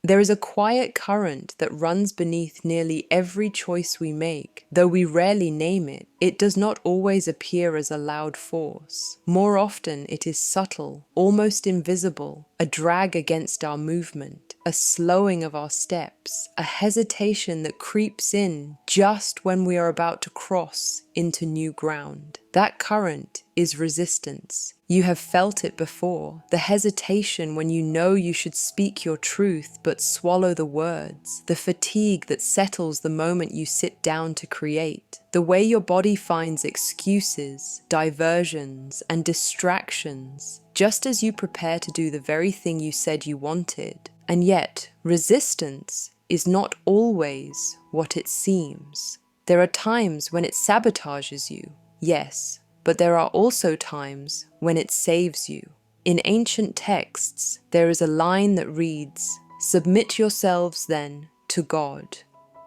There is a quiet current that runs beneath nearly every choice we make. Though we rarely name it, it does not always appear as a loud force. More often it is subtle, almost invisible, a drag against our movement, a slowing of our steps, a hesitation that creeps in just when we are about to cross into new ground. That current is resistance. You have felt it before, the hesitation when you know you should speak your truth but swallow the words, the fatigue that settles the moment you sit down to create, the way your body finds excuses, diversions, and distractions, just as you prepare to do the very thing you said you wanted. And yet, resistance is not always what it seems. There are times when it sabotages you, yes, but there are also times when it saves you. In ancient texts, there is a line that reads, "Submit yourselves then to God.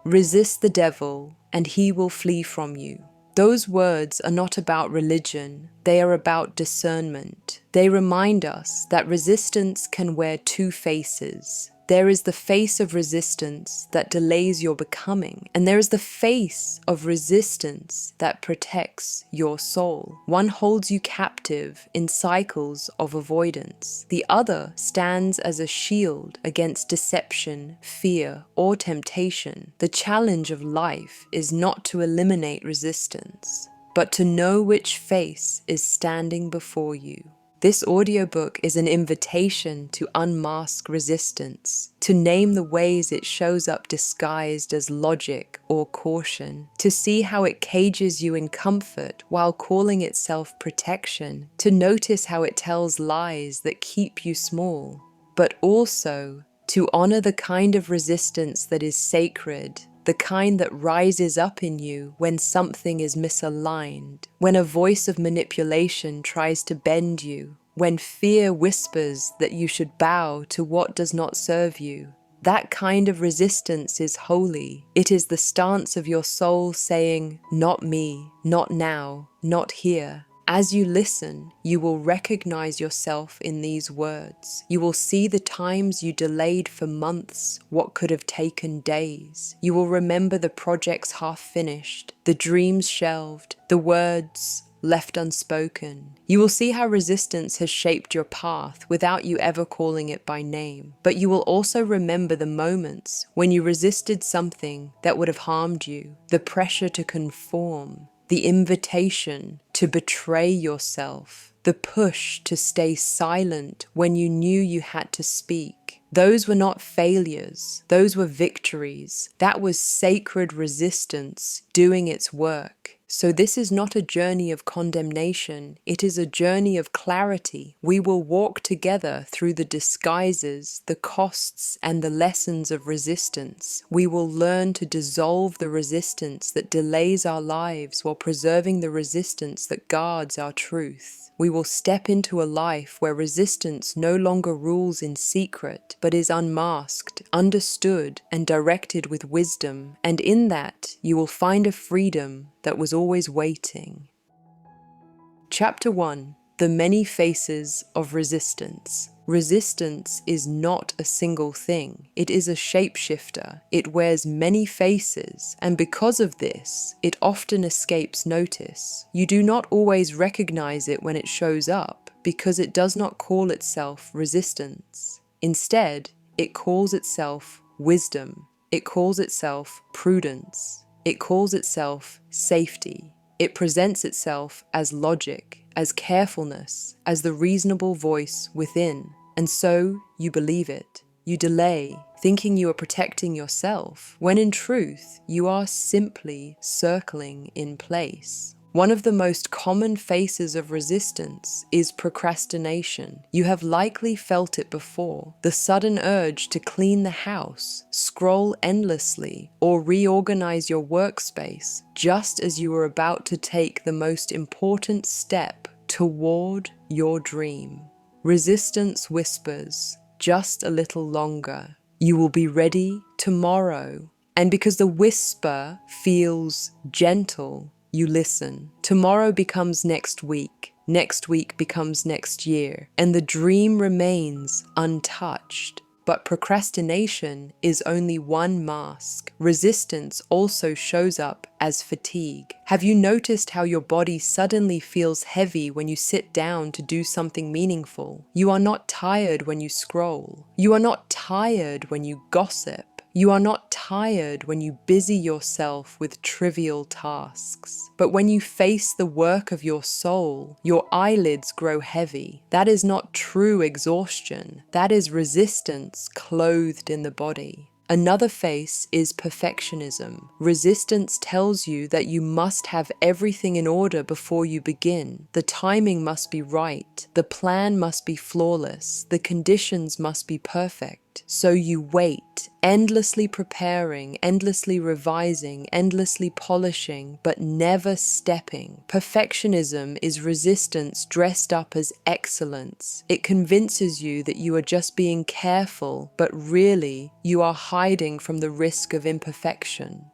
Resist the devil, and he will flee from you." Those words are not about religion, they are about discernment. They remind us that resistance can wear two faces. There is the face of resistance that delays your becoming, and there is the face of resistance that protects your soul. One holds you captive in cycles of avoidance. The other stands as a shield against deception, fear, or temptation. The challenge of life is not to eliminate resistance, but to know which face is standing before you. This audiobook is an invitation to unmask resistance, to name the ways it shows up disguised as logic or caution, to see how it cages you in comfort while calling itself protection, to notice how it tells lies that keep you small, but also to honor the kind of resistance that is sacred, the kind that rises up in you when something is misaligned, when a voice of manipulation tries to bend you, when fear whispers that you should bow to what does not serve you. That kind of resistance is holy. It is the stance of your soul saying, "Not me, not now, not here." As you listen, you will recognize yourself in these words. You will see the times you delayed for months what could have taken days. You will remember the projects half finished, the dreams shelved, the words left unspoken. You will see how resistance has shaped your path without you ever calling it by name. But you will also remember the moments when you resisted something that would have harmed you, the pressure to conform, the invitation to betray yourself, the push to stay silent when you knew you had to speak. Those were not failures, those were victories. That was sacred resistance doing its work. So this is not a journey of condemnation, it is a journey of clarity. We will walk together through the disguises, the costs, and the lessons of resistance. We will learn to dissolve the resistance that delays our lives while preserving the resistance that guards our truth. We will step into a life where resistance no longer rules in secret, but is unmasked, understood, and directed with wisdom. And in that, you will find a freedom that was always waiting. Chapter 1: The Many Faces of Resistance. Resistance is not a single thing. It is a shapeshifter. It wears many faces, and because of this, it often escapes notice. You do not always recognize it when it shows up, because it does not call itself resistance. Instead, it calls itself wisdom. It calls itself prudence. It calls itself safety. It presents itself as logic, as carefulness, as the reasonable voice within. And so you believe it. You delay, thinking you are protecting yourself, when in truth you are simply circling in place. One of the most common faces of resistance is procrastination. You have likely felt it before. The sudden urge to clean the house, scroll endlessly, or reorganize your workspace just as you are about to take the most important step toward your dream. Resistance whispers, just a little longer. You will be ready tomorrow. And because the whisper feels gentle, you listen. Tomorrow becomes next week becomes next year, and the dream remains untouched. But procrastination is only one mask. Resistance also shows up as fatigue. Have you noticed how your body suddenly feels heavy when you sit down to do something meaningful? You are not tired when you scroll. You are not tired when you gossip. You are not tired when you busy yourself with trivial tasks. But when you face the work of your soul, your eyelids grow heavy. That is not true exhaustion. That is resistance clothed in the body. Another face is perfectionism. Resistance tells you that you must have everything in order before you begin. The timing must be right. The plan must be flawless. The conditions must be perfect. So you wait, endlessly preparing, endlessly revising, endlessly polishing, but never stepping. Perfectionism is resistance dressed up as excellence. It convinces you that you are just being careful, but really, you are hiding from the risk of imperfection.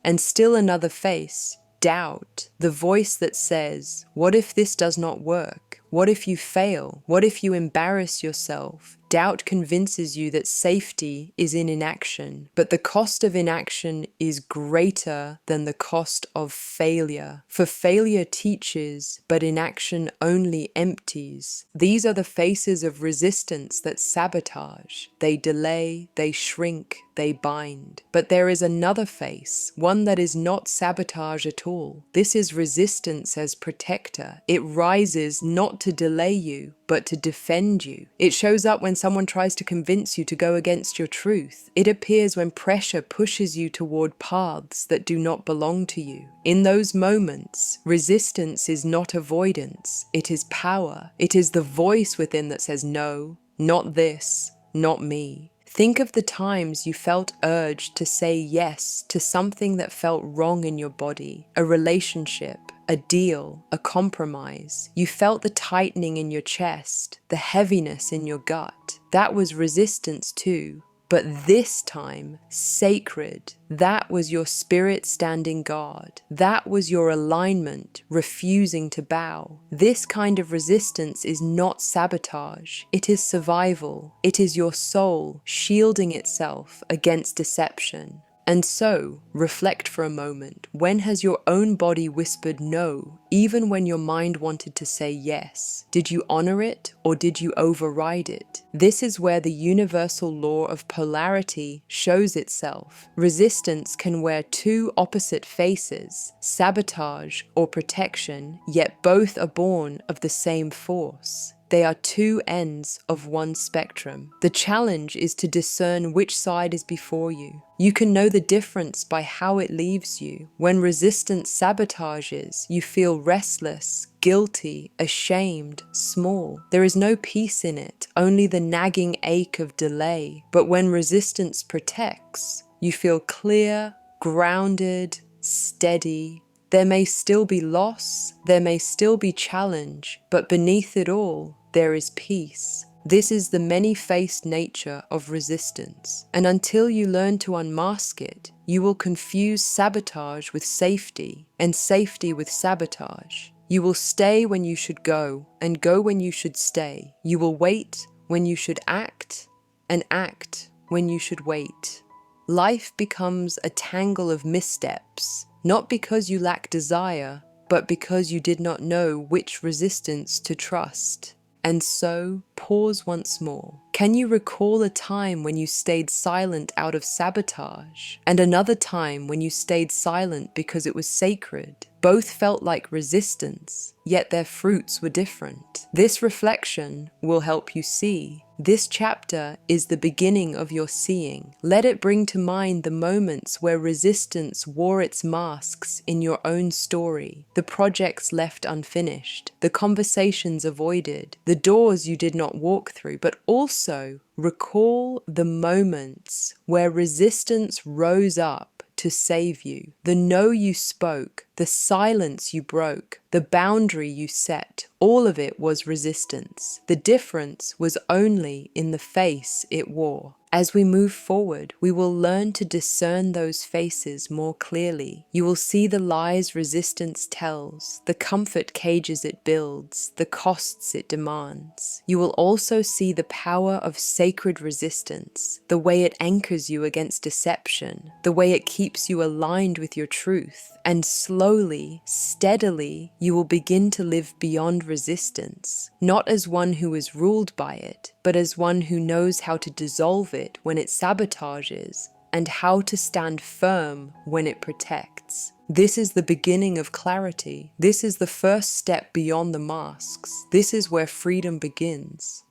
And still another face, doubt, the voice that says, what if this does not work? What if you fail? What if you embarrass yourself? Doubt convinces you that safety is in inaction, but the cost of inaction is greater than the cost of failure. For failure teaches, but inaction only empties. These are the faces of resistance that sabotage. They delay, they shrink, they bind. But there is another face, one that is not sabotage at all. This is resistance as protector. It rises not to delay you, but to defend you. It shows up when someone tries to convince you to go against your truth. It appears when pressure pushes you toward paths that do not belong to you. In those moments, resistance is not avoidance, it is power. It is the voice within that says, no, not this, not me. Think of the times you felt urged to say yes to something that felt wrong in your body, a relationship, a deal, a compromise. You felt the tightening in your chest, the heaviness in your gut. That was resistance too. But this time, sacred. That was your spirit standing guard. That was your alignment, refusing to bow. This kind of resistance is not sabotage. It is survival. It is your soul shielding itself against deception. And so, reflect for a moment. When has your own body whispered no, even when your mind wanted to say yes? Did you honor it, or did you override it? This is where the universal law of polarity shows itself. Resistance can wear two opposite faces, sabotage or protection, yet both are born of the same force. They are two ends of one spectrum. The challenge is to discern which side is before you. You can know the difference by how it leaves you. When resistance sabotages, you feel restless, guilty, ashamed, small. There is no peace in it, only the nagging ache of delay. But when resistance protects, you feel clear, grounded, steady. There may still be loss, there may still be challenge, but beneath it all, there is peace. This is the many-faced nature of resistance, and until you learn to unmask it, you will confuse sabotage with safety, and safety with sabotage. You will stay when you should go, and go when you should stay. You will wait when you should act, and act when you should wait. Life becomes a tangle of missteps, not because you lack desire, but because you did not know which resistance to trust. And so, pause once more. Can you recall a time when you stayed silent out of sabotage, and another time when you stayed silent because it was sacred? Both felt like resistance, yet their fruits were different. This reflection will help you see. This chapter is the beginning of your seeing. Let it bring to mind the moments where resistance wore its masks in your own story, the projects left unfinished, the conversations avoided, the doors you did not walk through, but also recall the moments where resistance rose up to save you. The no you spoke, the silence you broke, the boundary you set, all of it was resistance. The difference was only in the face it wore. As we move forward, we will learn to discern those faces more clearly. You will see the lies resistance tells, the comfort cages it builds, the costs it demands. You will also see the power of sacred resistance, the way it anchors you against deception, the way it keeps you aligned with your truth, and slowly, steadily, you will begin to live beyond resistance, not as one who is ruled by it, but as one who knows how to dissolve it when it sabotages, and how to stand firm when it protects. This is the beginning of clarity. This is the first step beyond the masks. This is where freedom begins.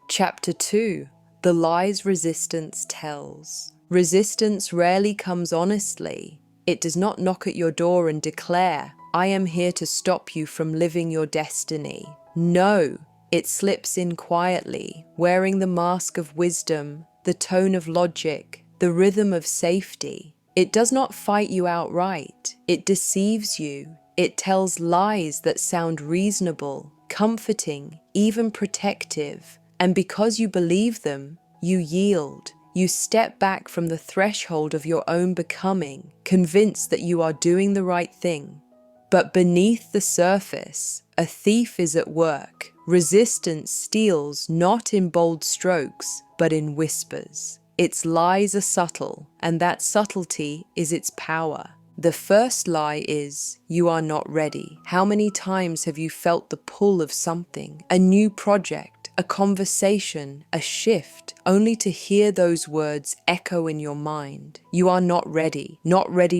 Chapter 2. The Lies Resistance Tells. Resistance rarely comes honestly. It does not knock at your door and declare, "I am here to stop you from living your destiny." No, it slips in quietly, wearing the mask of wisdom, the tone of logic, the rhythm of safety. It does not fight you outright. It deceives you. It tells lies that sound reasonable, comforting, even protective. And because you believe them, you yield. You step back from the threshold of your own becoming, convinced that you are doing the right thing. But beneath the surface, a thief is at work. Resistance steals not in bold strokes, but in whispers. Its lies are subtle, and that subtlety is its power. The first lie is, you are not ready. How many times have you felt the pull of something, a new project, a conversation, a shift, only to hear those words echo in your mind? You are not ready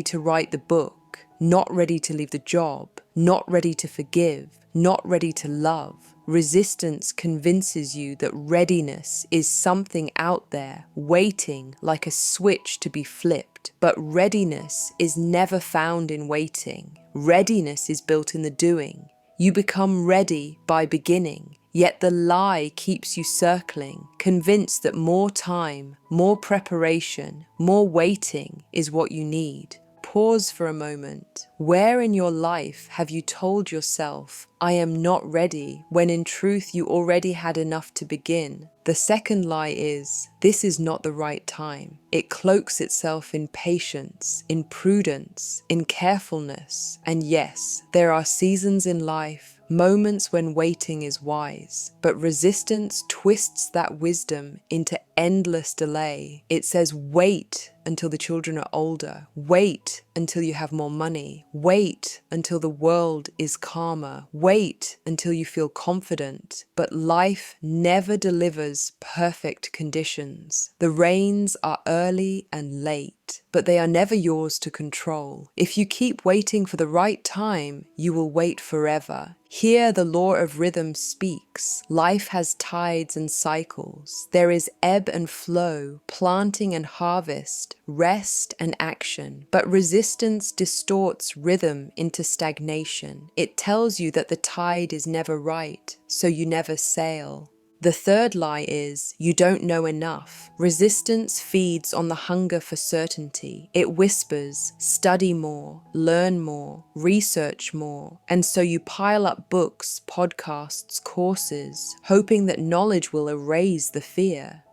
to write the book, not ready to leave the job, not ready to forgive, not ready to love. Resistance convinces you that readiness is something out there, waiting like a switch to be flipped. But readiness is never found in waiting. Readiness is built in the doing. You become ready by beginning. Yet the lie keeps you circling, convinced that more time, more preparation, more waiting is what you need. Pause for a moment. Where in your life have you told yourself, "I am not ready," when in truth you already had enough to begin? The second lie is, "This is not the right time." It cloaks itself in patience, in prudence, in carefulness. And yes, there are seasons in life, moments when waiting is wise, but resistance twists that wisdom into endless delay. It says, wait until the children are older, wait until you have more money, wait until the world is calmer, wait until you feel confident. But life never delivers perfect conditions. The rains are early and late, but they are never yours to control. If you keep waiting for the right time, you will wait forever. Here the law of rhythm speaks. Life has tides and cycles. There is ebb and flow, planting and harvest, rest and action. But resistance distorts rhythm into stagnation. It tells you that the tide is never right, so you never sail. The third lie is, you don't know enough. Resistance feeds on the hunger for certainty. It whispers, study more, learn more, research more. And so you pile up books, podcasts, courses, hoping that knowledge will erase the fear.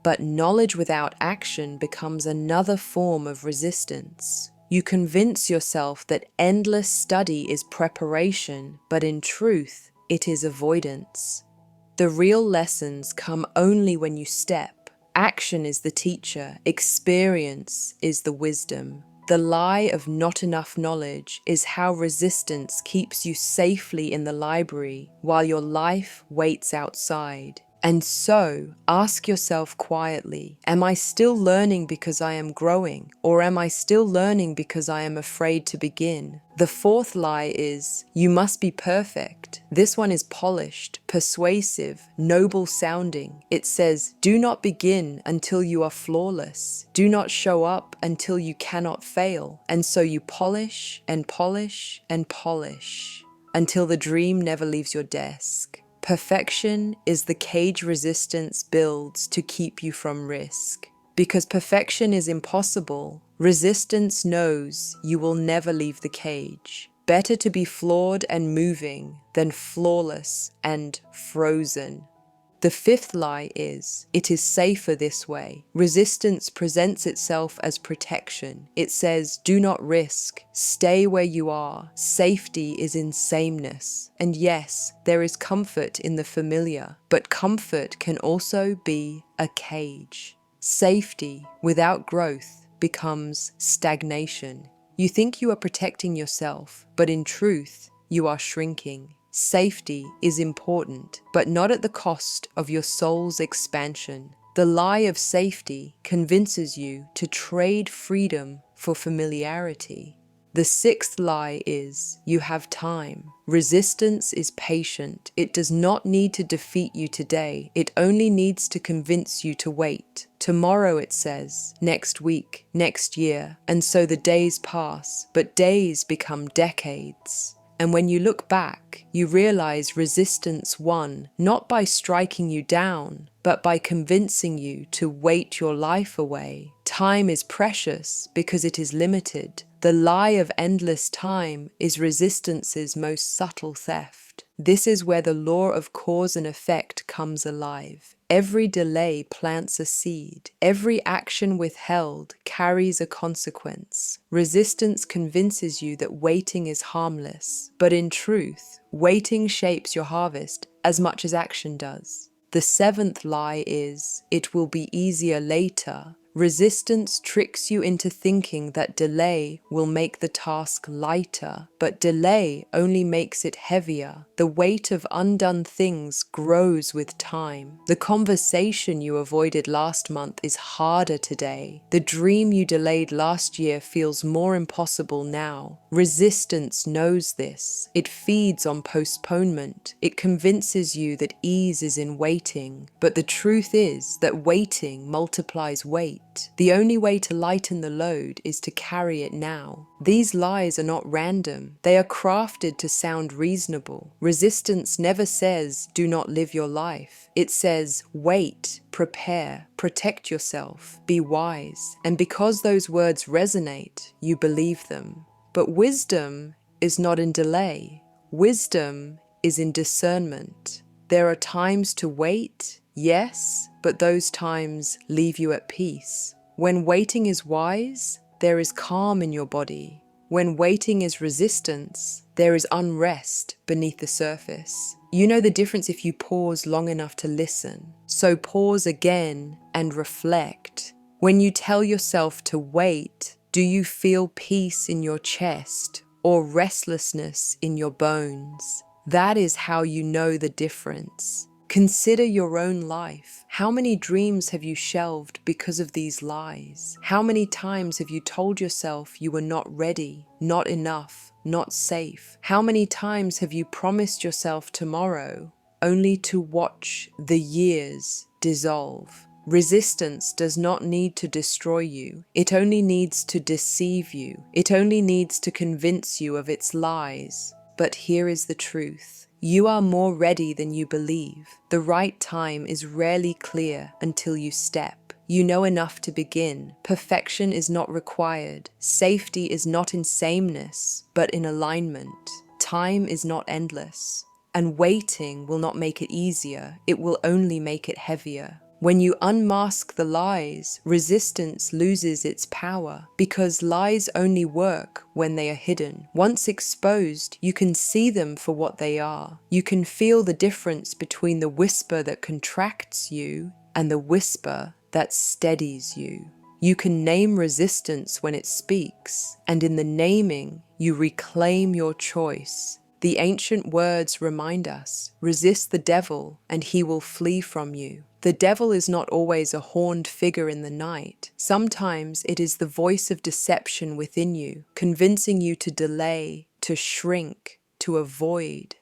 But knowledge without action becomes another form of resistance. You convince yourself that endless study is preparation, but in truth, it is avoidance. The real lessons come only when you step. Action is the teacher, experience is the wisdom. The lie of not enough knowledge is how resistance keeps you safely in the library while your life waits outside. And so, ask yourself quietly, am I still learning because I am growing, or am I still learning because I am afraid to begin? The fourth lie is, you must be perfect. This one is polished, persuasive, noble sounding. It says, do not begin until you are flawless. Do not show up until you cannot fail. And so you polish and polish and polish until the dream never leaves your desk. Perfection is the cage resistance builds to keep you from risk. Because perfection is impossible, resistance knows you will never leave the cage. Better to be flawed and moving than flawless and frozen. The fifth lie is, it is safer this way. Resistance presents itself as protection. It says, do not risk, stay where you are. Safety is in sameness. And yes, there is comfort in the familiar, but comfort can also be a cage. Safety without growth becomes stagnation. You think you are protecting yourself, but in truth, you are shrinking. Safety is important, but not at the cost of your soul's expansion. The lie of safety convinces you to trade freedom for familiarity. The sixth lie is, you have time. Resistance is patient. It does not need to defeat you today. It only needs to convince you to wait. Tomorrow, it says, next week, next year, and so the days pass, but days become decades. And when you look back, you realize resistance won, not by striking you down, but by convincing you to wait your life away. Time is precious because it is limited. The lie of endless time is resistance's most subtle theft. This is where the law of cause and effect comes alive. Every delay plants a seed. Every action withheld carries a consequence. Resistance convinces you that waiting is harmless, but in truth, waiting shapes your harvest as much as action does. The seventh lie is, it will be easier later. Resistance tricks you into thinking that delay will make the task lighter, but delay only makes it heavier. The weight of undone things grows with time. The conversation you avoided last month is harder today. The dream you delayed last year feels more impossible now. Resistance knows this. It feeds on postponement. It convinces you that ease is in waiting, but the truth is that waiting multiplies weight. The only way to lighten the load is to carry it now. These lies are not random. They are crafted to sound reasonable. Resistance never says, do not live your life. It says, wait, prepare, protect yourself, be wise. And because those words resonate, you believe them. But wisdom is not in delay. Wisdom is in discernment. There are times to wait, yes, but those times leave you at peace. When waiting is wise, there is calm in your body. When waiting is resistance, there is unrest beneath the surface. You know the difference if you pause long enough to listen. So pause again and reflect. When you tell yourself to wait, do you feel peace in your chest or restlessness in your bones? That is how you know the difference. Consider your own life. How many dreams have you shelved because of these lies? How many times have you told yourself you were not ready, not enough, not safe? How many times have you promised yourself tomorrow, only to watch the years dissolve? Resistance does not need to destroy you. It only needs to deceive you. It only needs to convince you of its lies. But here is the truth. You are more ready than you believe. The right time is rarely clear until you step. You know enough to begin. Perfection is not required. Safety is not in sameness, but in alignment. Time is not endless. And waiting will not make it easier. It will only make it heavier. When you unmask the lies, resistance loses its power, because lies only work when they are hidden. Once exposed, you can see them for what they are. You can feel the difference between the whisper that contracts you and the whisper that steadies you. You can name resistance when it speaks, and in the naming, you reclaim your choice. The ancient words remind us, resist the devil and he will flee from you. The devil is not always a horned figure in the night. Sometimes it is the voice of deception within you, convincing you to delay, to shrink, to avoid.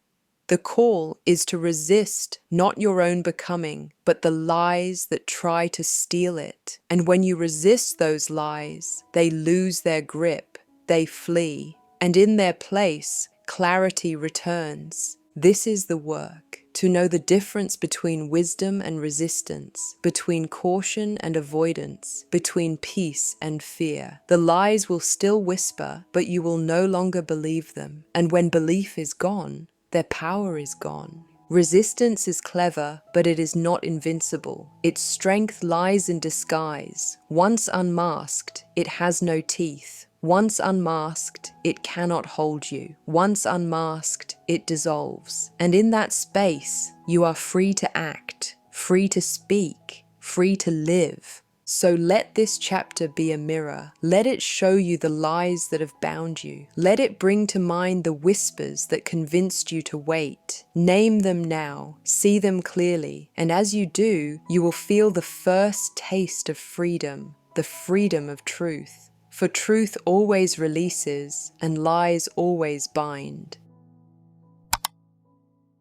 The call is to resist not your own becoming, but the lies that try to steal it. And when you resist those lies, they lose their grip, they flee, and in their place, clarity returns. This is the work, to know the difference between wisdom and resistance, between caution and avoidance, between peace and fear. The lies will still whisper, but you will no longer believe them. And when belief is gone, their power is gone. Resistance is clever, but it is not invincible. Its strength lies in disguise. Once unmasked, it has no teeth. Once unmasked, it cannot hold you. Once unmasked, it dissolves. And in that space, you are free to act, free to speak, free to live. So let this chapter be a mirror. Let it show you the lies that have bound you. Let it bring to mind the whispers that convinced you to wait. Name them now, see them clearly, and as you do, you will feel the first taste of freedom, the freedom of truth. For truth always releases, and lies always bind.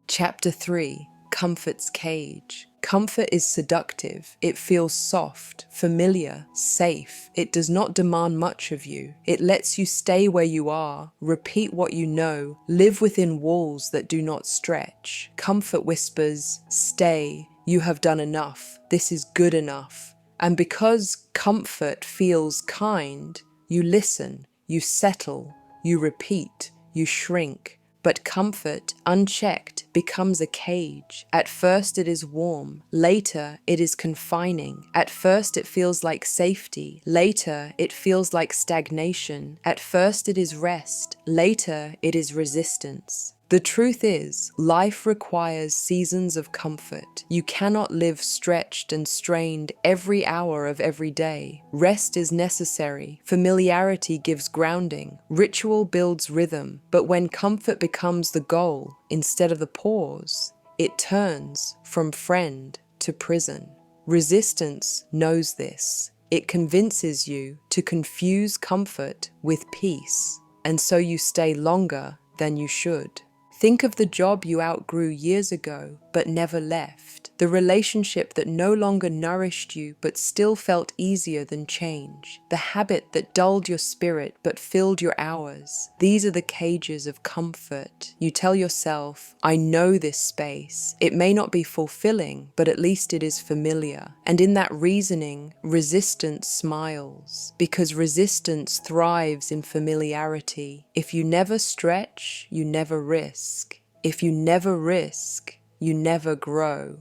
Chapter 3. Comfort's Cage. Comfort is seductive. It feels soft, familiar, safe. It does not demand much of you. It lets you stay where you are, repeat what you know, live within walls that do not stretch. Comfort whispers, "Stay, you have done enough. This is good enough." And because comfort feels kind, you listen, you settle, you repeat, you shrink. But comfort, unchecked, becomes a cage. At first it is warm, later it is confining. At first it feels like safety, later it feels like stagnation. At first it is rest, later it is resistance. The truth is, life requires seasons of comfort. You cannot live stretched and strained every hour of every day. Rest is necessary. Familiarity gives grounding. Ritual builds rhythm. But when comfort becomes the goal instead of the pause, it turns from friend to prison. Resistance knows this. It convinces you to confuse comfort with peace, and so you stay longer than you should. Think of the job you outgrew years ago but never left, the relationship that no longer nourished you but still felt easier than change, the habit that dulled your spirit but filled your hours. These are the cages of comfort. You tell yourself, "I know this space. It may not be fulfilling, but at least it is familiar." And in that reasoning, resistance smiles, because resistance thrives in familiarity. If you never stretch, you never risk. If you never risk, you never grow.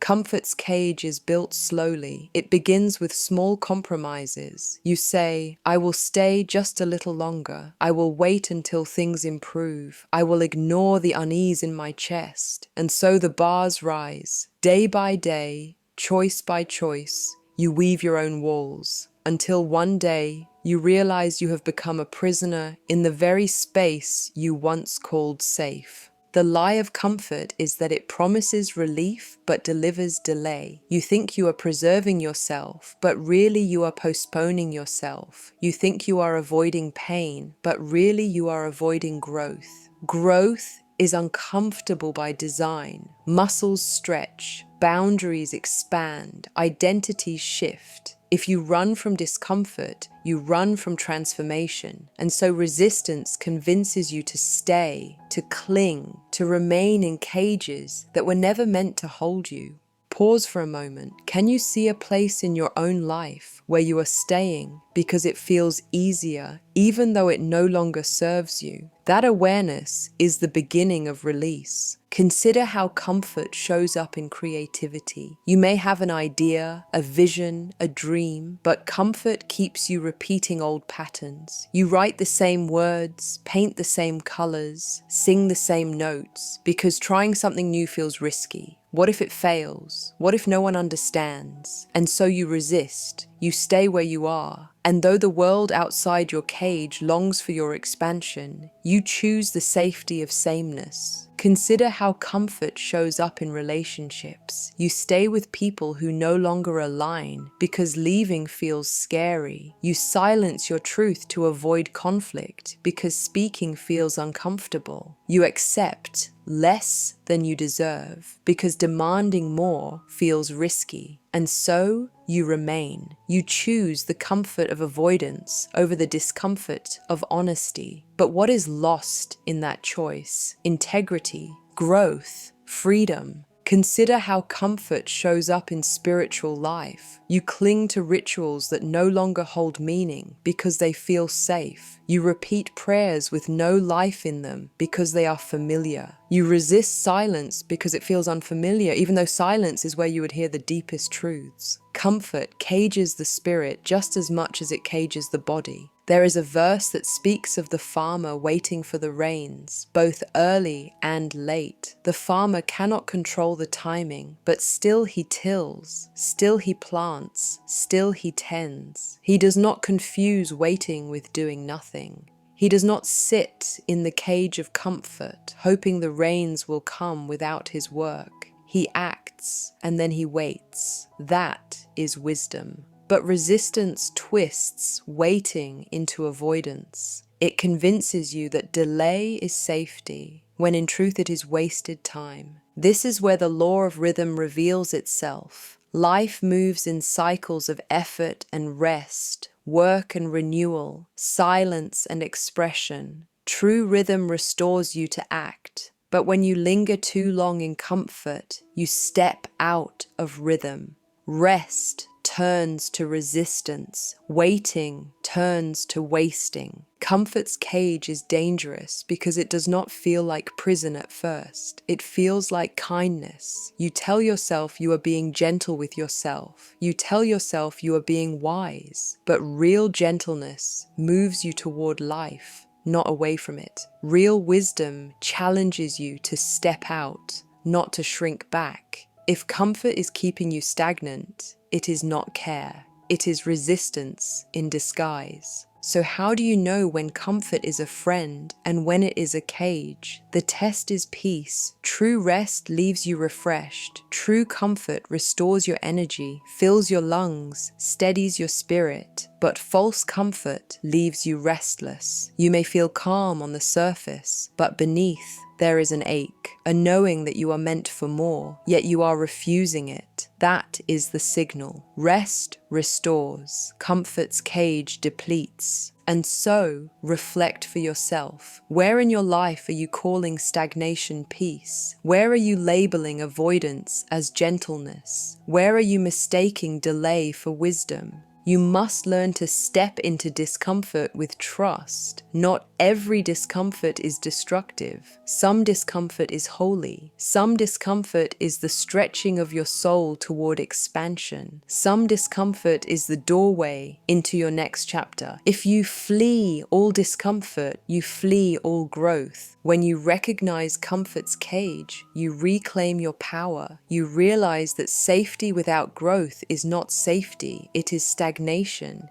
Comfort's cage is built slowly. It begins with small compromises. You say, "I will stay just a little longer. I will wait until things improve. I will ignore the unease in my chest." And so the bars rise. Day by day, choice by choice, you weave your own walls, until one day you realize you have become a prisoner in the very space you once called safe. The lie of comfort is that it promises relief but delivers delay. You think you are preserving yourself, but really you are postponing yourself. You think you are avoiding pain, but really you are avoiding growth. Growth is uncomfortable by design. Muscles stretch, boundaries expand, identities shift. If you run from discomfort, you run from transformation. And so resistance convinces you to stay, to cling, to remain in cages that were never meant to hold you. Pause for a moment. Can you see a place in your own life where you are staying because it feels easier, even though it no longer serves you? That awareness is the beginning of release. Consider how comfort shows up in creativity. You may have an idea, a vision, a dream, but comfort keeps you repeating old patterns. You write the same words, paint the same colors, sing the same notes, because trying something new feels risky. What if it fails? What if no one understands? And so you resist. You stay where you are. And though the world outside your cage longs for your expansion, you choose the safety of sameness. Consider how comfort shows up in relationships. You stay with people who no longer align because leaving feels scary. You silence your truth to avoid conflict because speaking feels uncomfortable. You accept less than you deserve because demanding more feels risky. And so you remain. You choose the comfort of avoidance over the discomfort of honesty. But what is lost in that choice? Integrity, growth, freedom. Consider how comfort shows up in spiritual life. You cling to rituals that no longer hold meaning because they feel safe. You repeat prayers with no life in them because they are familiar. You resist silence because it feels unfamiliar, even though silence is where you would hear the deepest truths. Comfort cages the spirit just as much as it cages the body. There is a verse that speaks of the farmer waiting for the rains, both early and late. The farmer cannot control the timing, but still he tills, still he plants, still he tends. He does not confuse waiting with doing nothing. He does not sit in the cage of comfort, hoping the rains will come without his work. He acts, and then he waits. That is wisdom. But resistance twists waiting into avoidance. It convinces you that delay is safety, when in truth it is wasted time. This is where the law of rhythm reveals itself. Life moves in cycles of effort and rest, work and renewal, silence and expression. True rhythm restores you to act. But when you linger too long in comfort, you step out of rhythm. Rest turns to resistance. Waiting turns to wasting. Comfort's cage is dangerous because it does not feel like prison at first. It feels like kindness. You tell yourself you are being gentle with yourself. You tell yourself you are being wise. But real gentleness moves you toward life, not away from it. Real wisdom challenges you to step out, not to shrink back. If comfort is keeping you stagnant, it is not care. It is resistance in disguise. So how do you know when comfort is a friend and when it is a cage? The test is peace. True rest leaves you refreshed. True comfort restores your energy, fills your lungs, steadies your spirit. But false comfort leaves you restless. You may feel calm on the surface, but beneath there is an ache, a knowing that you are meant for more, yet you are refusing it. That is the signal. Rest restores, comfort's cage depletes. And so, reflect for yourself. Where in your life are you calling stagnation peace? Where are you labeling avoidance as gentleness? Where are you mistaking delay for wisdom? You must learn to step into discomfort with trust. Not every discomfort is destructive. Some discomfort is holy. Some discomfort is the stretching of your soul toward expansion. Some discomfort is the doorway into your next chapter. If you flee all discomfort, you flee all growth. When you recognize comfort's cage, you reclaim your power. You realize that safety without growth is not safety, it is stagnation.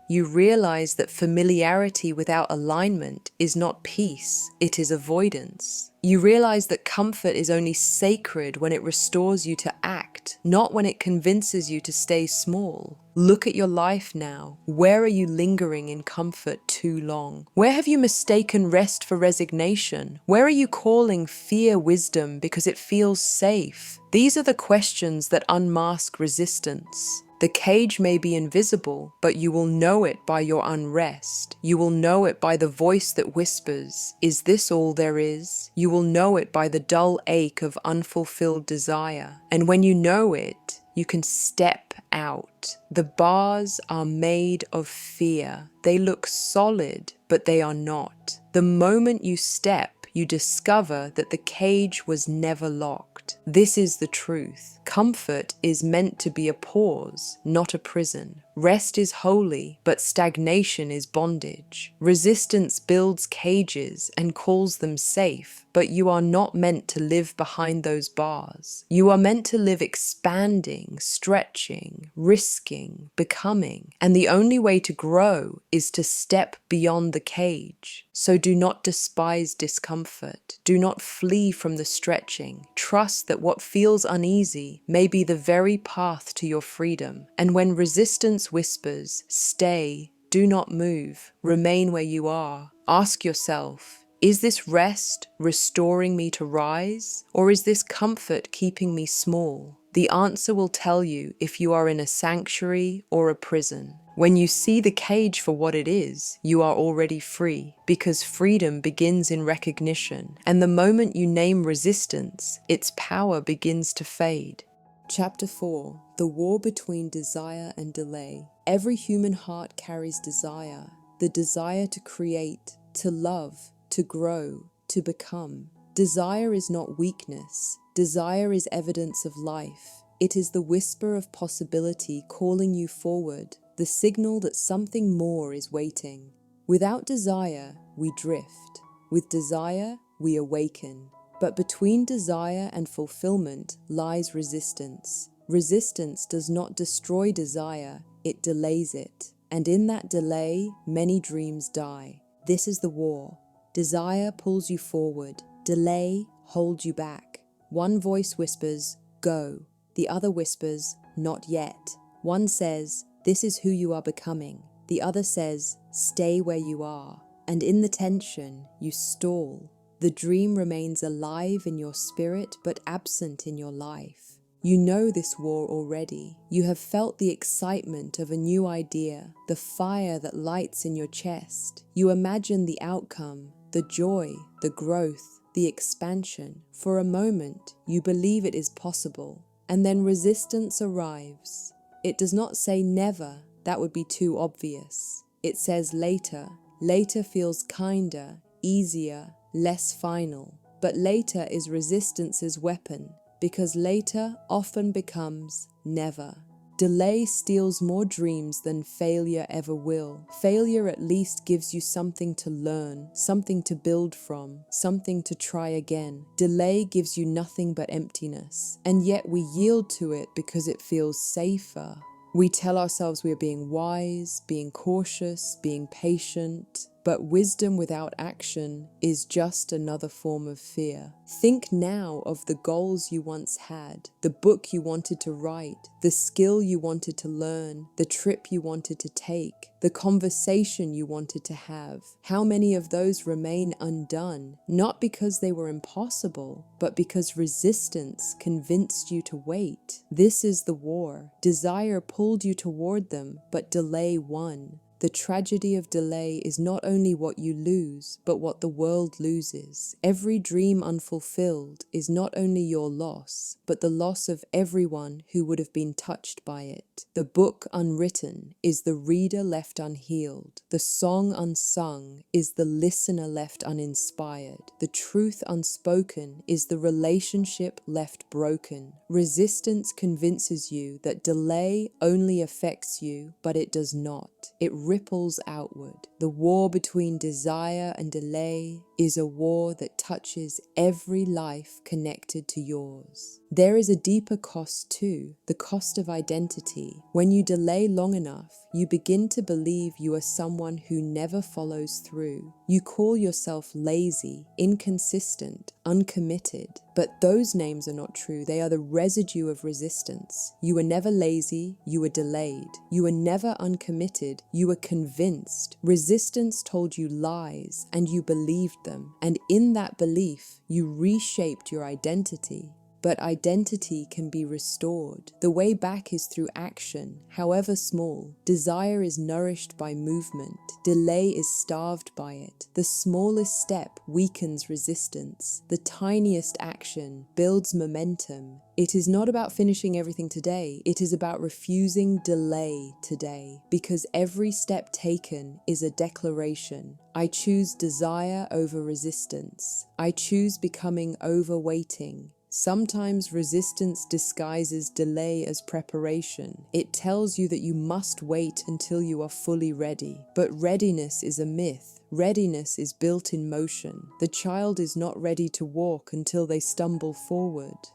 You realize that familiarity without alignment is not peace, it is avoidance. You realize that comfort is only sacred when it restores you to act, not when it convinces you to stay small. Look at your life now. Where are you lingering in comfort too long? Where have you mistaken rest for resignation? Where are you calling fear wisdom because it feels safe? These are the questions that unmask resistance. The cage may be invisible, but you will know it by your unrest. You will know it by the voice that whispers, "Is this all there is?" You will know it by the dull ache of unfulfilled desire. And when you know it, you can step out. The bars are made of fear. They look solid, but they are not. The moment you step, you discover that the cage was never locked. This is the truth. Comfort is meant to be a pause, not a prison. Rest is holy, but stagnation is bondage. Resistance builds cages and calls them safe, but you are not meant to live behind those bars. You are meant to live expanding, stretching, risking, becoming. And the only way to grow is to step beyond the cage. So do not despise discomfort. Do not flee from the stretching. Trust that what feels uneasy may be the very path to your freedom. And when resistance whispers, "Stay, do not move, remain where you are," ask yourself, is this rest restoring me to rise? Or is this comfort keeping me small? The answer will tell you if you are in a sanctuary or a prison. When you see the cage for what it is, you are already free, because freedom begins in recognition, and the moment you name resistance, its power begins to fade. Chapter 4. The War Between Desire and Delay. Every human heart carries desire, the desire to create, to love, to grow, to become. Desire is not weakness. Desire is evidence of life. It is the whisper of possibility calling you forward, the signal that something more is waiting. Without desire, we drift. With desire, we awaken. But between desire and fulfillment lies resistance. Resistance does not destroy desire, it delays it. And in that delay, many dreams die. This is the war. Desire pulls you forward. Delay holds you back. One voice whispers, go. The other whispers, not yet. One says, this is who you are becoming. The other says, stay where you are. And in the tension, you stall. The dream remains alive in your spirit, but absent in your life. You know this war already. You have felt the excitement of a new idea, the fire that lights in your chest. You imagine the outcome, the joy, the growth, the expansion. For a moment, you believe it is possible. And then resistance arrives. It does not say never, that would be too obvious. It says later. Later feels kinder, easier, less final. But later is resistance's weapon, because later often becomes never. Delay steals more dreams than failure ever will. Failure at least gives you something to learn, something to build from, something to try again. Delay gives you nothing but emptiness, and yet we yield to it because it feels safer. We tell ourselves we are being wise, being cautious, being patient, but wisdom without action is just another form of fear. Think now of the goals you once had, the book you wanted to write, the skill you wanted to learn, the trip you wanted to take, the conversation you wanted to have. How many of those remain undone, not because they were impossible, but because resistance convinced you to wait? This is the war. Desire pulled you toward them, but delay won. The tragedy of delay is not only what you lose, but what the world loses. Every dream unfulfilled is not only your loss, but the loss of everyone who would have been touched by it. The book unwritten is the reader left unhealed. The song unsung is the listener left uninspired. The truth unspoken is the relationship left broken. Resistance convinces you that delay only affects you, but it does not. It ripples outward. The war between desire and delay is a war that touches every life connected to yours. There is a deeper cost too, the cost of identity. When you delay long enough, you begin to believe you are someone who never follows through. You call yourself lazy, inconsistent, uncommitted. But those names are not true. They are the residue of resistance. You were never lazy, you were delayed. You were never uncommitted, you were convinced. Resistance told you lies, and you believed them. And in that belief, you reshaped your identity. But identity can be restored. The way back is through action, however small. Desire is nourished by movement. Delay is starved by it. The smallest step weakens resistance. The tiniest action builds momentum. It is not about finishing everything today. It is about refusing delay today. Because every step taken is a declaration. I choose desire over resistance. I choose becoming over waiting. Sometimes resistance disguises delay as preparation. It tells you that you must wait until you are fully ready. But readiness is a myth. Readiness is built in motion. The child is not ready to walk until they stumble forward.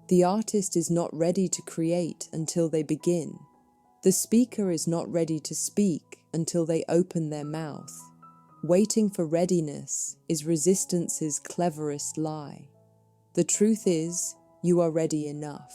The artist is not ready to create until they begin. The speaker is not ready to speak until they open their mouth. Waiting for readiness is resistance's cleverest lie. The truth is, you are ready enough.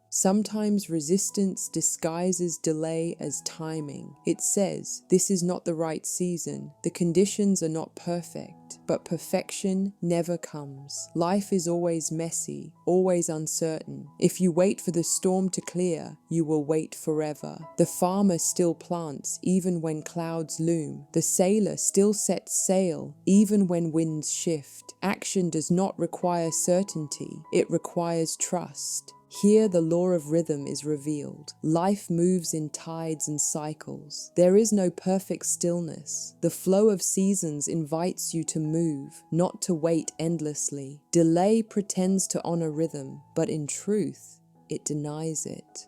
Sometimes resistance disguises delay as timing. It says, this is not the right season, the conditions are not perfect, but perfection never comes. Life is always messy, always uncertain. If you wait for the storm to clear, you will wait forever. The farmer still plants even when clouds loom. The sailor still sets sail even when winds shift. Action does not require certainty, it requires trust. Here the law of rhythm is revealed. Life moves in tides and cycles. There is no perfect stillness. The flow of seasons invites you to move, not to wait endlessly. Delay pretends to honor rhythm, but in truth, it denies it.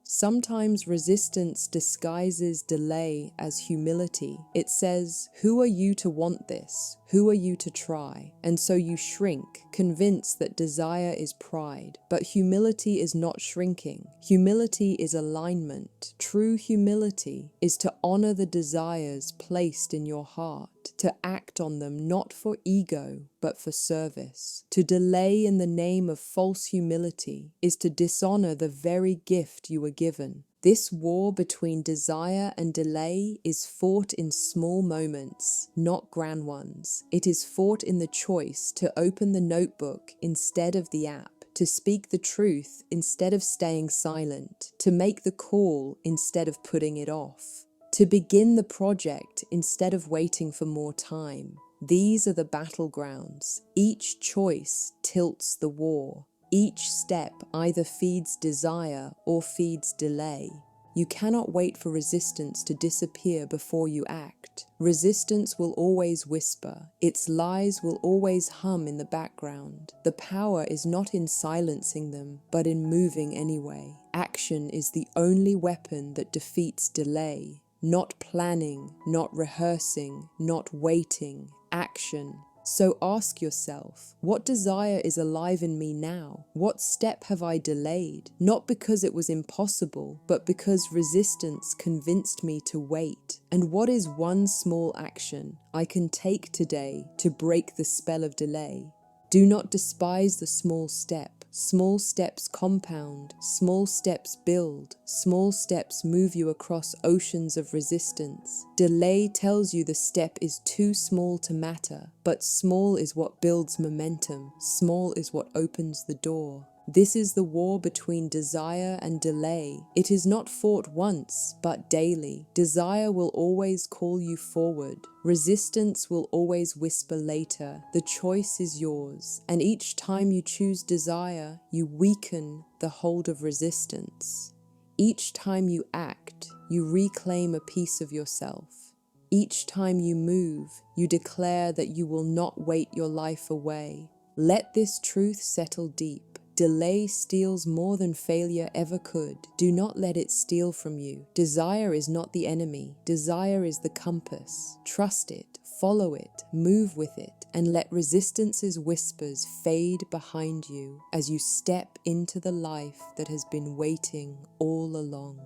Sometimes resistance disguises delay as humility. It says, "Who are you to want this? Who are you to try?" And so you shrink, convinced that desire is pride. But humility is not shrinking. Humility is alignment. True humility is to honor the desires placed in your heart, to act on them not for ego, but for service. To delay in the name of false humility is to dishonor the very gift you were given. This war between desire and delay is fought in small moments, not grand ones. It is fought in the choice to open the notebook instead of the app, to speak the truth instead of staying silent, to make the call instead of putting it off, to begin the project instead of waiting for more time. These are the battlegrounds. Each choice tilts the war. Each step either feeds desire or feeds delay. You cannot wait for resistance to disappear before you act. Resistance will always whisper. Its lies will always hum in the background. The power is not in silencing them, but in moving anyway. Action is the only weapon that defeats delay. Not planning, not rehearsing, not waiting. Action. So ask yourself, what desire is alive in me now? What step have I delayed? Not because it was impossible, but because resistance convinced me to wait. And what is one small action I can take today to break the spell of delay? Do not despise the small step. Small steps compound, small steps build, small steps move you across oceans of resistance. Delay tells you the step is too small to matter, but small is what builds momentum, small is what opens the door. This is the war between desire and delay. It is not fought once, but daily. Desire will always call you forward. Resistance will always whisper later. The choice is yours, and each time you choose desire, you weaken the hold of resistance. Each time you act, you reclaim a piece of yourself. Each time you move, you declare that you will not wait your life away. Let this truth settle deep. Delay steals more than failure ever could. Do not let it steal from you. Desire is not the enemy. Desire is the compass. Trust it, follow it, move with it, and let resistance's whispers fade behind you as you step into the life that has been waiting all along.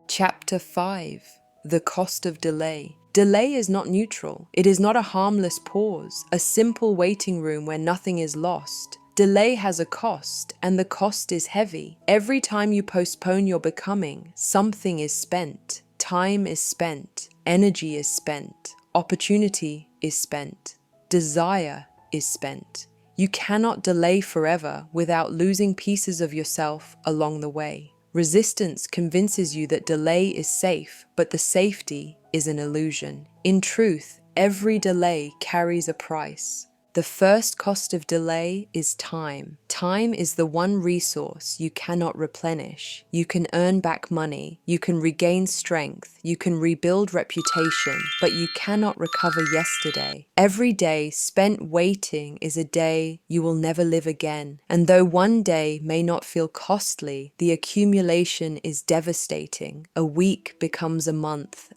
Chapter 5. The Cost of Delay. Delay is not neutral. It is not a harmless pause, a simple waiting room where nothing is lost. Delay has a cost, and the cost is heavy. Every time you postpone your becoming, something is spent. Time is spent. Energy is spent. Opportunity is spent. Desire is spent. You cannot delay forever without losing pieces of yourself along the way. Resistance convinces you that delay is safe, but the safety is an illusion. In truth, every delay carries a price. The first cost of delay is time. Time is the one resource you cannot replenish. You can earn back money, you can regain strength, you can rebuild reputation, but you cannot recover yesterday. Every day spent waiting is a day you will never live again. And though one day may not feel costly, the accumulation is devastating. A week becomes a month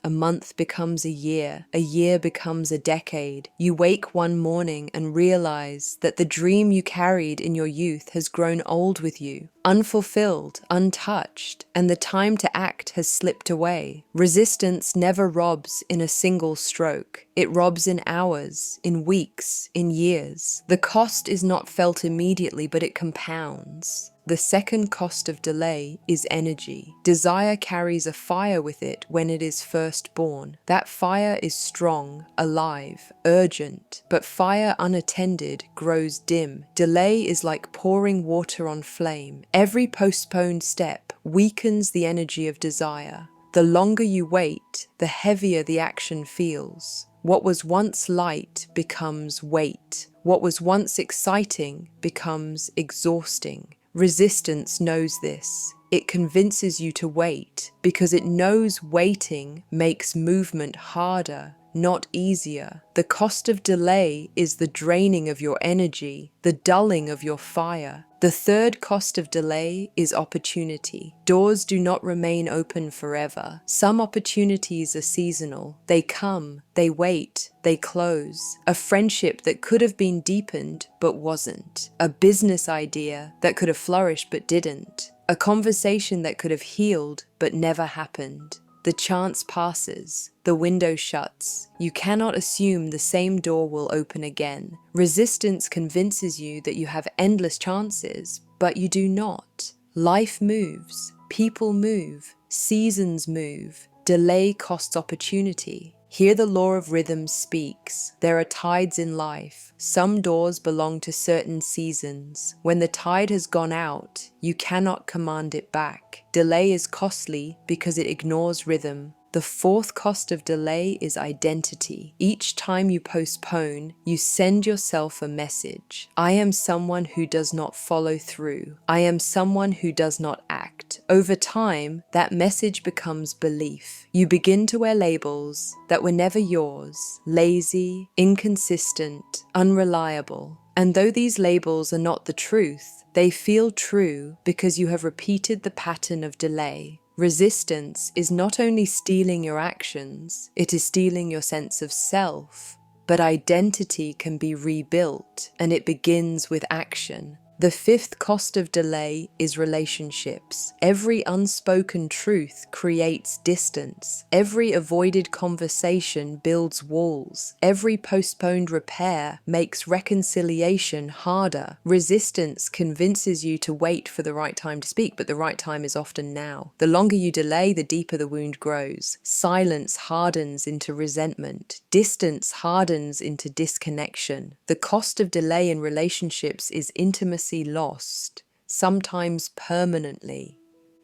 becomes a year becomes a decade. You wake one morning and realize that the dream you carried in your youth has grown old with you, unfulfilled, untouched, and the time to act has slipped away. Resistance never robs in a single stroke. It robs in hours, in weeks, in years. The cost is not felt immediately, but it compounds. The second cost of delay is energy. Desire carries a fire with it when it is first born. That fire is strong, alive, urgent, but fire unattended grows dim. Delay is like pouring water on flame. Every postponed step weakens the energy of desire. The longer you wait, the heavier the action feels. What was once light becomes weight. What was once exciting becomes exhausting. Resistance knows this. It convinces you to wait because it knows waiting makes movement harder, not easier. The cost of delay is the draining of your energy, the dulling of your fire. The third cost of delay is opportunity. Doors do not remain open forever. Some opportunities are seasonal. They come, they wait, they close. A friendship that could have been deepened but wasn't. A business idea that could have flourished but didn't. A conversation that could have healed but never happened. The chance passes, the window shuts. You cannot assume the same door will open again. Resistance convinces you that you have endless chances, but you do not. Life moves, people move, seasons move. Delay costs opportunity. Here the law of rhythm speaks. There are tides in life. Some doors belong to certain seasons. When the tide has gone out, you cannot command it back. Delay is costly because it ignores rhythm. The fourth cost of delay is identity. Each time you postpone, you send yourself a message. I am someone who does not follow through. I am someone who does not act. Over time, that message becomes belief. You begin to wear labels that were never yours: lazy, inconsistent, unreliable. And though these labels are not the truth, they feel true because you have repeated the pattern of delay. Resistance is not only stealing your actions, it is stealing your sense of self. But identity can be rebuilt, and it begins with action. The fifth cost of delay is relationships. Every unspoken truth creates distance. Every avoided conversation builds walls. Every postponed repair makes reconciliation harder. Resistance convinces you to wait for the right time to speak, but the right time is often now. The longer you delay, the deeper the wound grows. Silence hardens into resentment. Distance hardens into disconnection. The cost of delay in relationships is intimacy lost, sometimes permanently.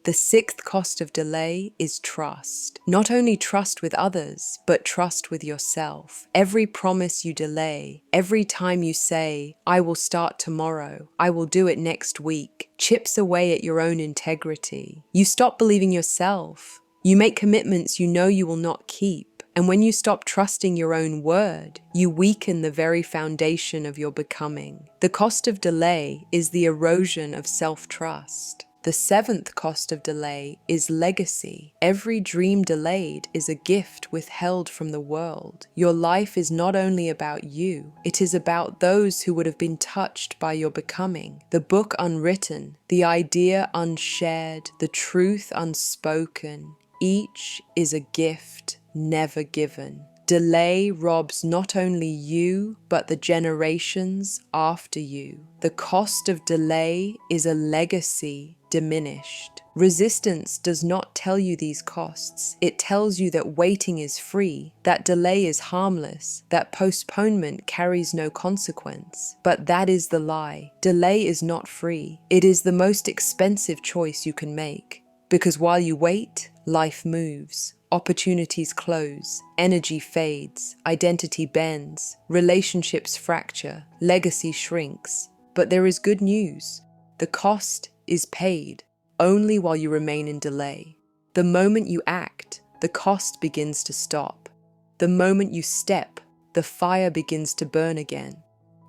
The sixth cost of delay is trust. Not only trust with others, but trust with yourself. Every promise you delay, every time you say, I will start tomorrow, I will do it next week, chips away at your own integrity. You stop believing yourself. You make commitments you know you will not keep. And when you stop trusting your own word, you weaken the very foundation of your becoming. The cost of delay is the erosion of self-trust. The seventh cost of delay is legacy. Every dream delayed is a gift withheld from the world. Your life is not only about you, it is about those who would have been touched by your becoming. The book unwritten, the idea unshared, the truth unspoken, each is a gift never given. Delay robs not only you, but the generations after you. The cost of delay is a legacy diminished. Resistance does not tell you these costs. It tells you that waiting is free, that delay is harmless, that postponement carries no consequence. But that is the lie. Delay is not free. It is the most expensive choice you can make. Because while you wait, life moves. Opportunities close, energy fades, identity bends, relationships fracture, legacy shrinks. But there is good news. The cost is paid only while you remain in delay. The moment you act, the cost begins to stop. The moment you step, the fire begins to burn again.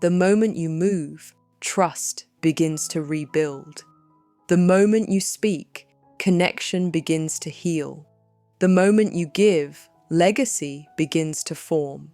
The moment you move, trust begins to rebuild. The moment you speak, connection begins to heal. The moment you give, legacy begins to form.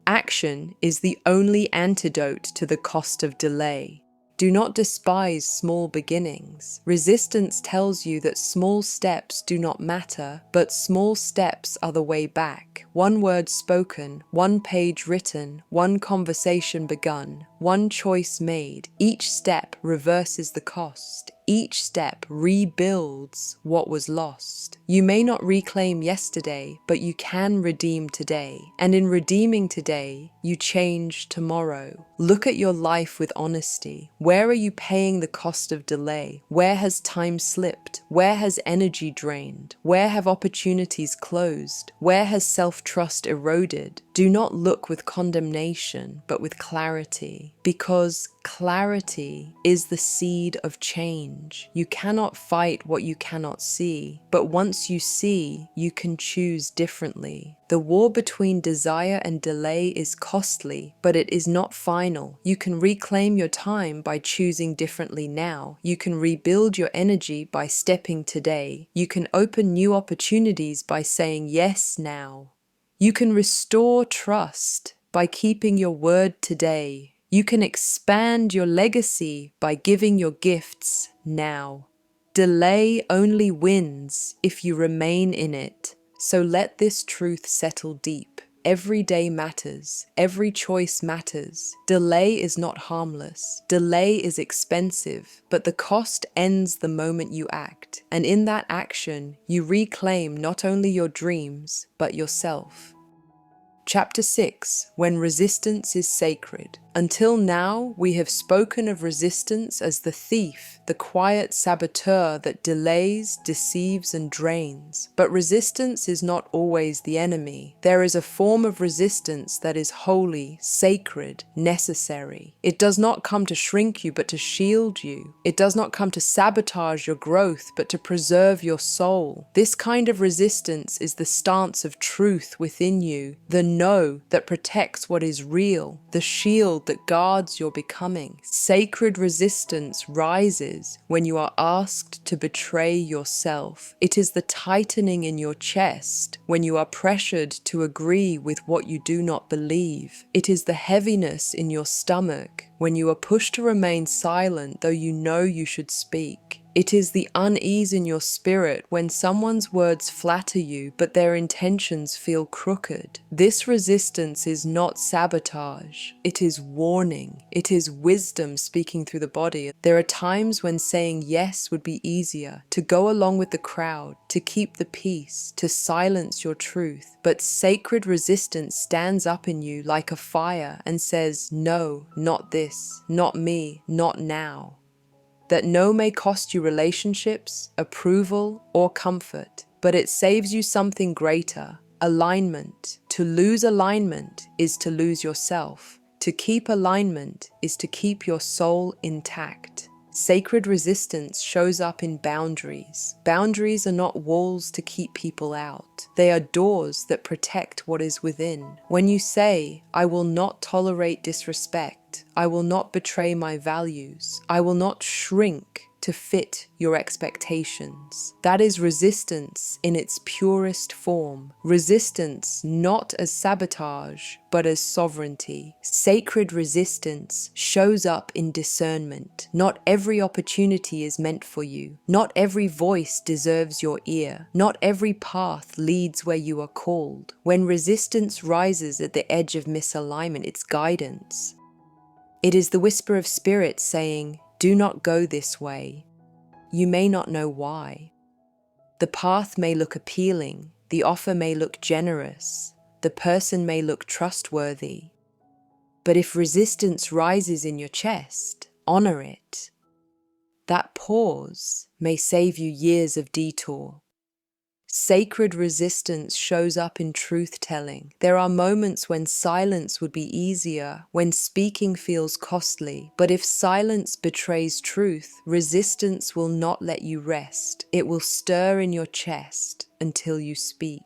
Action is the only antidote to the cost of delay. Do not despise small beginnings. Resistance tells you that small steps do not matter, but small steps are the way back. One word spoken, one page written, one conversation begun, one choice made. Each step reverses the cost. Each step rebuilds what was lost. You may not reclaim yesterday, but you can redeem today. And in redeeming today, you change tomorrow. Look at your life with honesty. Where are you paying the cost of delay? Where has time slipped? Where has energy drained? Where have opportunities closed? Where has self-trust eroded? Do not look with condemnation, but with clarity. because clarity is the seed of change. You cannot fight what you cannot see, but once you see, you can choose differently. The war between desire and delay is costly, but it is not final. You can reclaim your time by choosing differently now. You can rebuild your energy by stepping today. You can open new opportunities by saying yes now. You can restore trust by keeping your word today. You can expand your legacy by giving your gifts now. Delay only wins if you remain in it. So let this truth settle deep. Every day matters. Every choice matters. Delay is not harmless. Delay is expensive, but the cost ends the moment you act. And in that action, you reclaim not only your dreams, but yourself. Chapter 6. When resistance is sacred. Until now, we have spoken of resistance as the thief, the quiet saboteur that delays, deceives, and drains. But resistance is not always the enemy. There is a form of resistance that is holy, sacred, necessary. It does not come to shrink you, but to shield you. It does not come to sabotage your growth, but to preserve your soul. This kind of resistance is the stance of truth within you, the no that protects what is real, the shield that guards your becoming. Sacred resistance rises when you are asked to betray yourself. It is the tightening in your chest when you are pressured to agree with what you do not believe. It is the heaviness in your stomach when you are pushed to remain silent though you know you should speak. It is the unease in your spirit when someone's words flatter you but their intentions feel crooked. This resistance is not sabotage. It is warning. It is wisdom speaking through the body. There are times when saying yes would be easier, to go along with the crowd, to keep the peace, to silence your truth. But sacred resistance stands up in you like a fire and says, no, not this, not me, not now. That no may cost you relationships, approval, or comfort, but it saves you something greater, alignment. To lose alignment is to lose yourself. To keep alignment is to keep your soul intact. Sacred resistance shows up in boundaries. Boundaries are not walls to keep people out. They are doors that protect what is within. When you say, I will not tolerate disrespect, I will not betray my values, I will not shrink to fit your expectations. That is resistance in its purest form. Resistance not as sabotage, but as sovereignty. Sacred resistance shows up in discernment. Not every opportunity is meant for you. Not every voice deserves your ear. Not every path leads where you are called. When resistance rises at the edge of misalignment, it's guidance. It is the whisper of spirit saying, do not go this way. You may not know why. The path may look appealing, the offer may look generous, the person may look trustworthy. But if resistance rises in your chest, honor it. That pause may save you years of detour. Sacred resistance shows up in truth-telling. There are moments when silence would be easier, when speaking feels costly. But if silence betrays truth, resistance will not let you rest. It will stir in your chest until you speak.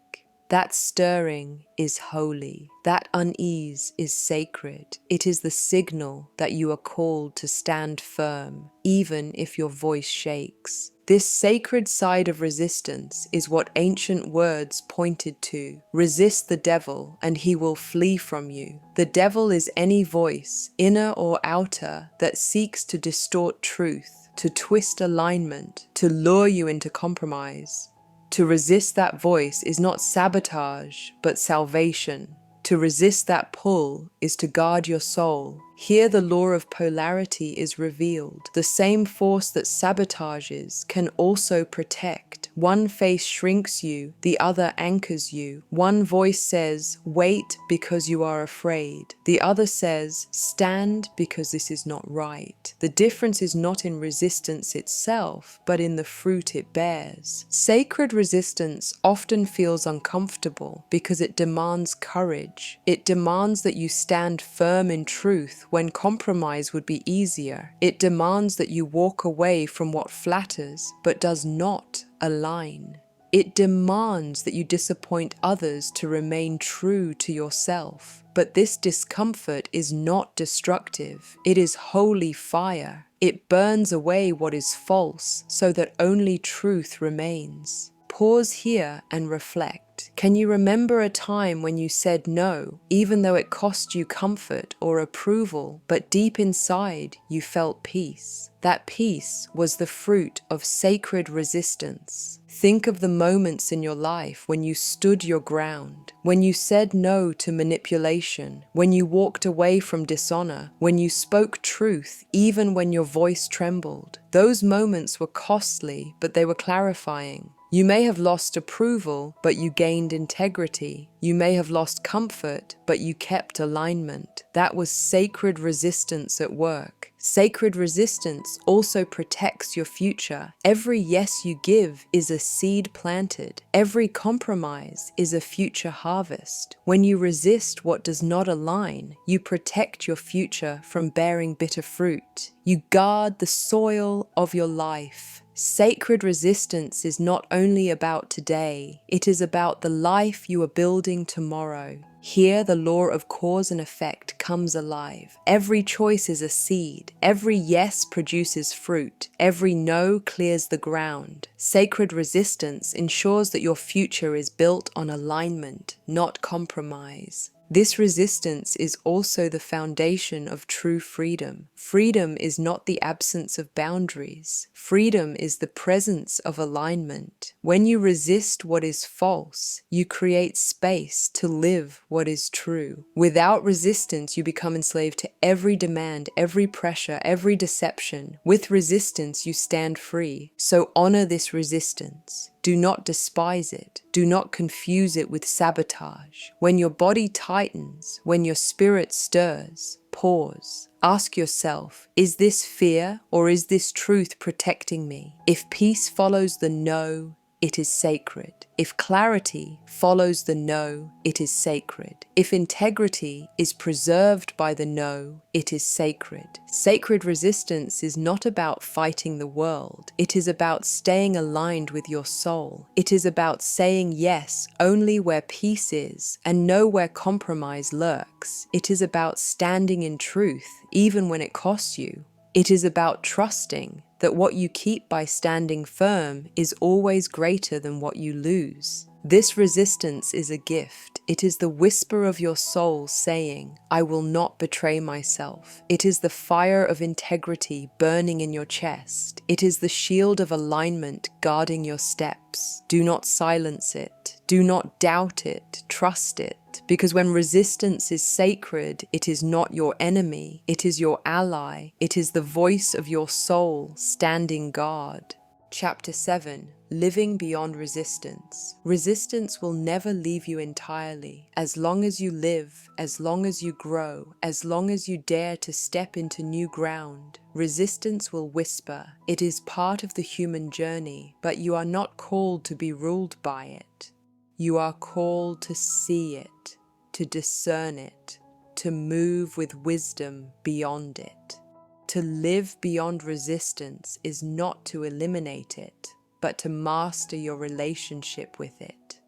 That stirring is holy. That unease is sacred. It is the signal that you are called to stand firm, even if your voice shakes. This sacred side of resistance is what ancient words pointed to. Resist the devil, and he will flee from you. The devil is any voice, inner or outer, that seeks to distort truth, to twist alignment, to lure you into compromise. To resist that voice is not sabotage, but salvation. To resist that pull is to guard your soul. Here the law of polarity is revealed. The same force that sabotages can also protect. One face shrinks you, the other anchors you. One voice says, wait because you are afraid. The other says, stand because this is not right. The difference is not in resistance itself, but in the fruit it bears. Sacred resistance often feels uncomfortable because it demands courage. It demands that you stand firm in truth when compromise would be easier. It demands that you walk away from what flatters but does not align. It demands that you disappoint others to remain true to yourself. But this discomfort is not destructive. It is holy fire. It burns away what is false so that only truth remains. Pause here and reflect. Can you remember a time when you said no, even though it cost you comfort or approval, but deep inside you felt peace? That peace was the fruit of sacred resistance. Think of the moments in your life when you stood your ground, when you said no to manipulation, when you walked away from dishonor, when you spoke truth even when your voice trembled. Those moments were costly, but they were clarifying. You may have lost approval, but you gained integrity. You may have lost comfort, but you kept alignment. That was sacred resistance at work. Sacred resistance also protects your future. Every yes you give is a seed planted. Every compromise is a future harvest. When you resist what does not align, you protect your future from bearing bitter fruit. You guard the soil of your life. Sacred resistance is not only about today, it is about the life you are building tomorrow. Here, the law of cause and effect comes alive. Every choice is a seed. Every yes produces fruit. Every no clears the ground. Sacred resistance ensures that your future is built on alignment, not compromise. This resistance is also the foundation of true freedom. Freedom is not the absence of boundaries. Freedom is the presence of alignment. When you resist what is false, you create space to live what is true. Without resistance, you become enslaved to every demand, every pressure, every deception. With resistance, you stand free. So honor this resistance. Do not despise it. Do not confuse it with sabotage. When your body tightens, when your spirit stirs, pause. Ask yourself, is this fear or is this truth protecting me? If peace follows the no, it is sacred. If clarity follows the no, it is sacred. If integrity is preserved by the no, it is sacred. Sacred resistance is not about fighting the world. It is about staying aligned with your soul. It is about saying yes only where peace is and no where compromise lurks. It is about standing in truth even when it costs you. It is about trusting that what you keep by standing firm is always greater than what you lose. This resistance is a gift. It is the whisper of your soul saying, I will not betray myself. It is the fire of integrity burning in your chest. It is the shield of alignment guarding your steps. Do not silence it. Do not doubt it. Trust it. Because when resistance is sacred, it is not your enemy. It is your ally. It is the voice of your soul standing guard. Chapter 7. Living beyond resistance. Resistance will never leave you entirely. As long as you live, as long as you grow, as long as you dare to step into new ground, resistance will whisper. It is part of the human journey, but you are not called to be ruled by it. You are called to see it, to discern it, to move with wisdom beyond it. To live beyond resistance is not to eliminate it, but to master your relationship with it.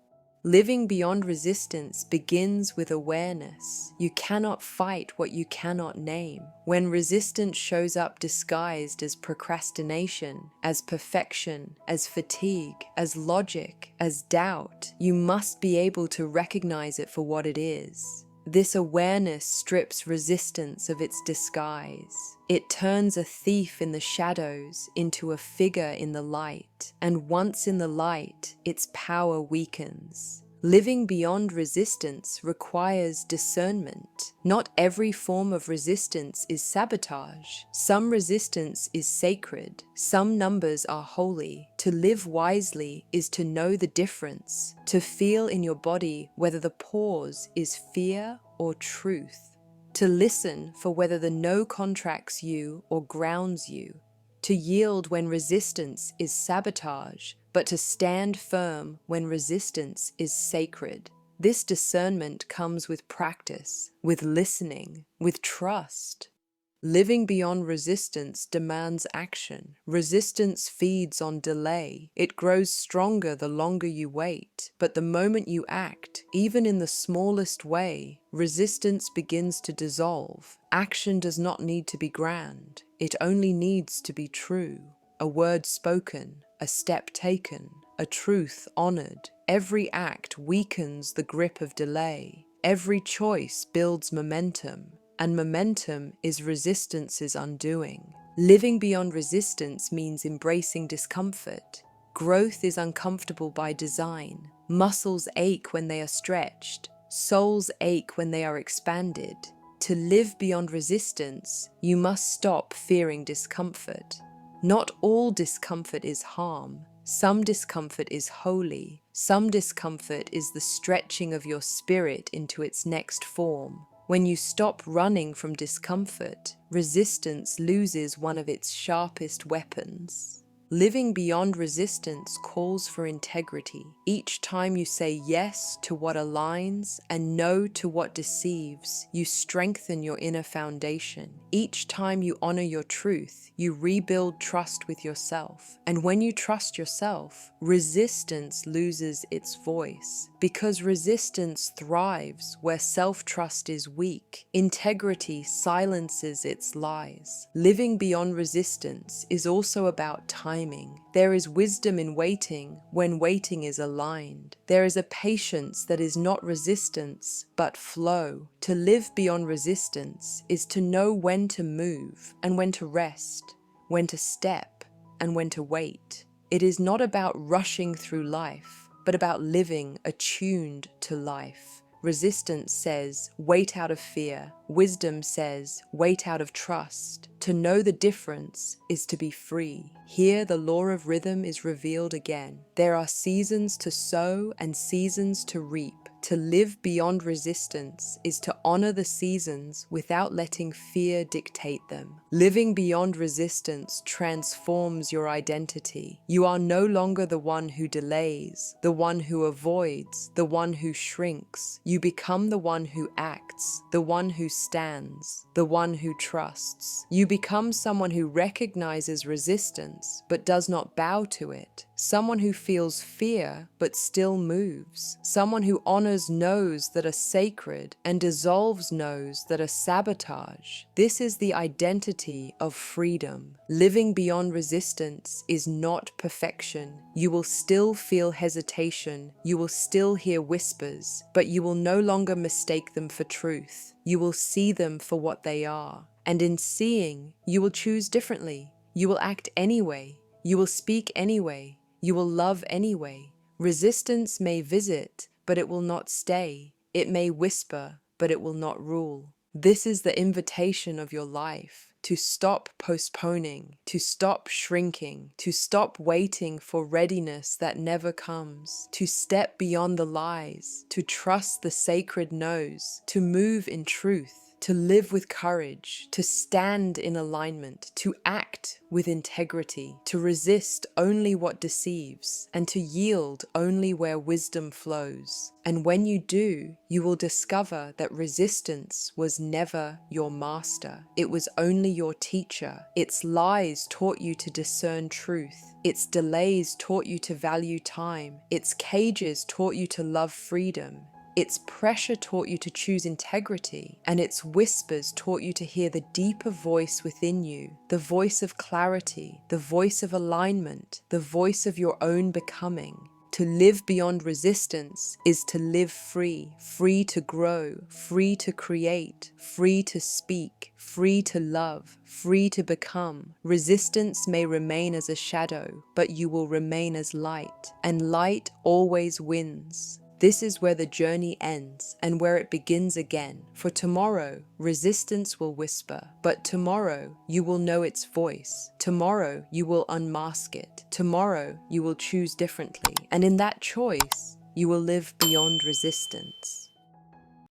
Living beyond resistance begins with awareness. You cannot fight what you cannot name. When resistance shows up disguised as procrastination, as perfection, as fatigue, as logic, as doubt, you must be able to recognize it for what it is. This awareness strips resistance of its disguise. It turns a thief in the shadows into a figure in the light, and once in the light, its power weakens. Living beyond resistance requires discernment. Not every form of resistance is sabotage. Some resistance is sacred. Some numbers are holy. To live wisely is to know the difference, to feel in your body whether the pause is fear or truth, to listen for whether the no contracts you or grounds you, to yield when resistance is sabotage, but to stand firm when resistance is sacred. This discernment comes with practice, with listening, with trust. Living beyond resistance demands action. Resistance feeds on delay. It grows stronger the longer you wait. But the moment you act, even in the smallest way, resistance begins to dissolve. Action does not need to be grand. It only needs to be true. A word spoken, a step taken, a truth honored. Every act weakens the grip of delay. Every choice builds momentum. And momentum is resistance's undoing. Living beyond resistance means embracing discomfort. Growth is uncomfortable by design. Muscles ache when they are stretched. Souls ache when they are expanded. To live beyond resistance, you must stop fearing discomfort. Not all discomfort is harm. Some discomfort is holy. Some discomfort is the stretching of your spirit into its next form. When you stop running from discomfort, resistance loses one of its sharpest weapons. Living beyond resistance calls for integrity. Each time you say yes to what aligns and no to what deceives, you strengthen your inner foundation. Each time you honor your truth, you rebuild trust with yourself. And when you trust yourself, resistance loses its voice. Because resistance thrives where self-trust is weak, integrity silences its lies. Living beyond resistance is also about timing. There is wisdom in waiting when waiting is aligned. There is a patience that is not resistance, but flow. To live beyond resistance is to know when to move and when to rest, when to step and when to wait. It is not about rushing through life, but about living attuned to life. Resistance says, wait out of fear. Wisdom says, wait out of trust. To know the difference is to be free. Here the law of rhythm is revealed again. There are seasons to sow and seasons to reap. To live beyond resistance is to honor the seasons without letting fear dictate them. Living beyond resistance transforms your identity. You are no longer the one who delays, the one who avoids, the one who shrinks. You become the one who acts, the one who stands, the one who trusts. You become someone who recognizes resistance but does not bow to it. Someone who feels fear but still moves. Someone who honors no's that are sacred and dissolves no's that are sabotage. This is the identity of freedom. Living beyond resistance is not perfection. You will still feel hesitation. You will still hear whispers, but you will no longer mistake them for truth. You will see them for what they are. And in seeing, you will choose differently. You will act anyway. You will speak anyway. You will love anyway. Resistance may visit, but it will not stay. It may whisper, but it will not rule. This is the invitation of your life: to stop postponing, to stop shrinking, to stop waiting for readiness that never comes, to step beyond the lies, to trust the sacred no's, to move in truth, to live with courage, to stand in alignment, to act with integrity, to resist only what deceives, and to yield only where wisdom flows. And when you do, you will discover that resistance was never your master. It was only your teacher. Its lies taught you to discern truth. Its delays taught you to value time. Its cages taught you to love freedom. Its pressure taught you to choose integrity, and its whispers taught you to hear the deeper voice within you, the voice of clarity, the voice of alignment, the voice of your own becoming. To live beyond resistance is to live free, free to grow, free to create, free to speak, free to love, free to become. Resistance may remain as a shadow, but you will remain as light, and light always wins. This is where the journey ends and where it begins again. For tomorrow, resistance will whisper, but tomorrow you will know its voice. Tomorrow you will unmask it. Tomorrow you will choose differently. And in that choice, you will live beyond resistance.